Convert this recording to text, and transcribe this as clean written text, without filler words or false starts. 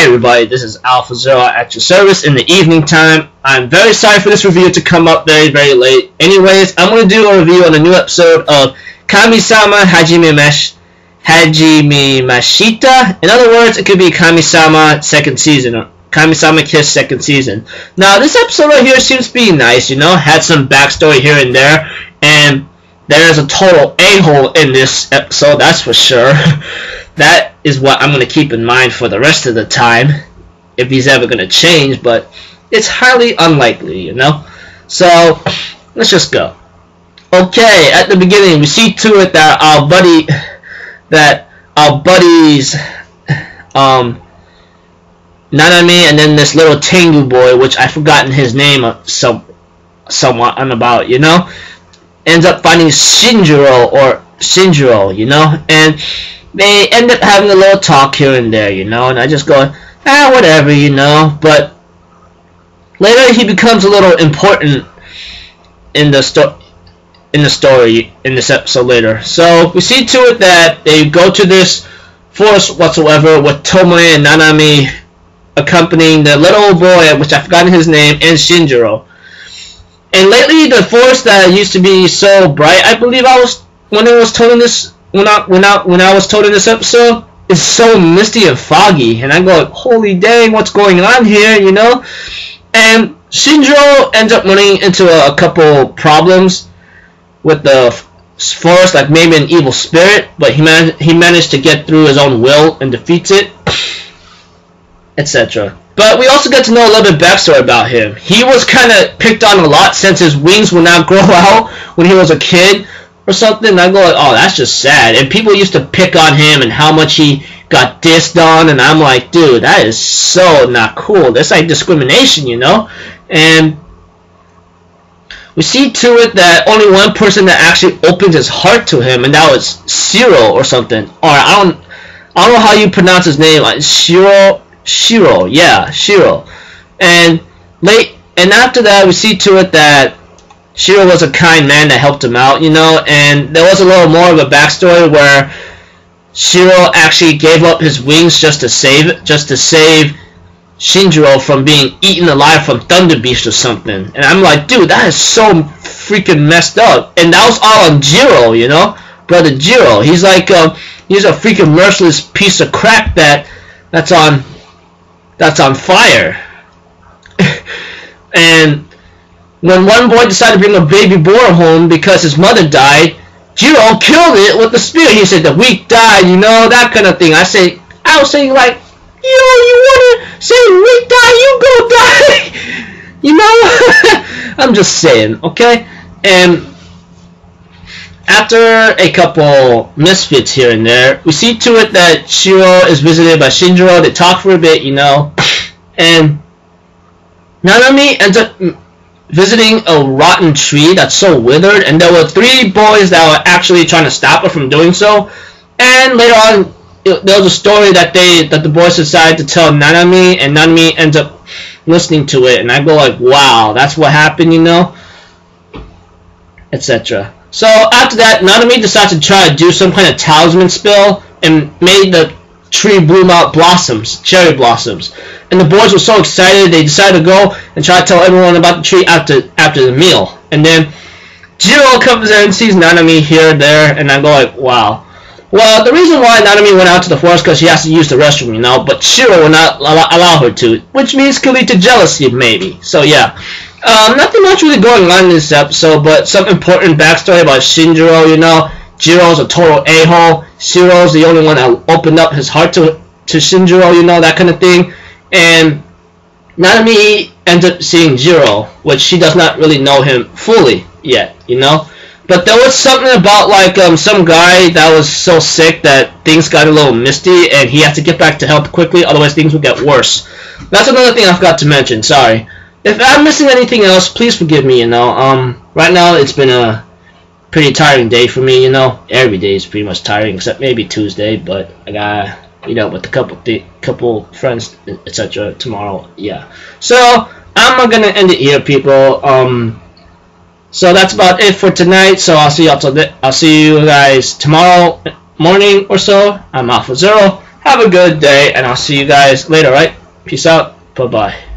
Hey everybody, this is Alpha Zero at your service in the evening time. I'm very sorry for this review to come up very late. Anyways, I'm going to do a review on a new episode of Kamisama Hajimemashita. In other words, it could be Kamisama second season, or Kamisama Kiss second season. Now, this episode right here seems to be nice, you know, had some backstory here and there, and there's a total a-hole in this episode, that's for sure. That is what I'm going to keep in mind for the rest of the time, if he's ever going to change, but it's highly unlikely, you know? So, let's just go. Okay, at the beginning, we see to it that our buddies, Nanami, and then this little Tengu boy, which I've forgotten his name somewhat about, you know? Ends up finding Shinjiro, you know? And they end up having a little talk here and there, you know, and I just go, whatever, you know, but later he becomes a little important in the story, in this episode later. So we see to it that they go to this forest whatsoever with Tomoe and Nanami accompanying the little boy, which I've forgotten his name, and Shinjiro. And lately, the forest that used to be so bright, I believe when I was told in this episode, is so misty and foggy, and I go, holy dang, what's going on here, you know? And Shinjiro ends up running into a couple problems with the forest, like maybe an evil spirit, but he managed to get through his own will and defeats it, etc. But we also get to know a little bit backstory about him. He was kind of picked on a lot since his wings would not grow out when he was a kid or something. And I go, oh, that's just sad. And people used to pick on him and how much he got dissed on. And I'm like, dude, that is so not cool. That's like discrimination, you know? And we see to it that only one person that actually opened his heart to him, and that was Shiro or something. Or I don't know how you pronounce his name. Like Shiro. And after that, we see to it that Shiro was a kind man that helped him out, you know, and there was a little more of a backstory where Shiro actually gave up his wings just to save Shinjiro from being eaten alive from Thunder Beast or something. And I'm like, dude, that is so freaking messed up. And that was all on Jiro, you know, brother Jiro. He's like, he's a freaking merciless piece of crap that's on fire. And when one boy decided to bring a baby boar home because his mother died, Jiro killed it with the spear. He said the weak died, you know, that kind of thing. I was saying like, you wanna say weak die, you go die. You know? I'm just saying, okay? And after a couple misfits here and there, we see to it that Shiro is visited by Shinjiro. They talk for a bit, you know, and Nanami ends up visiting a rotten tree that's so withered, and there were 3 boys that were actually trying to stop her from doing so. And later on, there was a story that the boys decided to tell Nanami, and Nanami ends up listening to it, and I go like, wow, that's what happened, you know, etc. So after that, Nanami decides to try to do some kind of talisman spell and made the tree bloom out blossoms, cherry blossoms. And the boys were so excited, they decided to go and try to tell everyone about the tree after the meal. And then Jiro comes in and sees Nanami here and there, and I go like, wow. Well, the reason why Nanami went out to the forest because she has to use the restroom, you know, but Shiro will not allow her to, which means could lead to jealousy, maybe. So yeah. Nothing much really going on in this episode, but some important backstory about Shinjiro, you know. Jiro's a total a-hole. Shiro's the only one that opened up his heart to Shinjiro, you know, that kind of thing. And Nanami ends up seeing Jiro, which she does not really know him fully yet, you know. But there was something about, like, some guy that was so sick that things got a little misty, and he had to get back to health quickly, otherwise things would get worse. That's another thing I forgot to mention, sorry. If I'm missing anything else, please forgive me, you know. Right now it's been a pretty tiring day for me, you know. Every day is pretty much tiring, except maybe Tuesday, but I gotta meet up with a couple friends, etc. tomorrow, yeah. So, I'm gonna end it here, people. So that's about it for tonight, so I'll see you guys tomorrow morning or so. I'm Alpha Zero. Have a good day, and I'll see you guys later, right? Peace out. Bye-bye.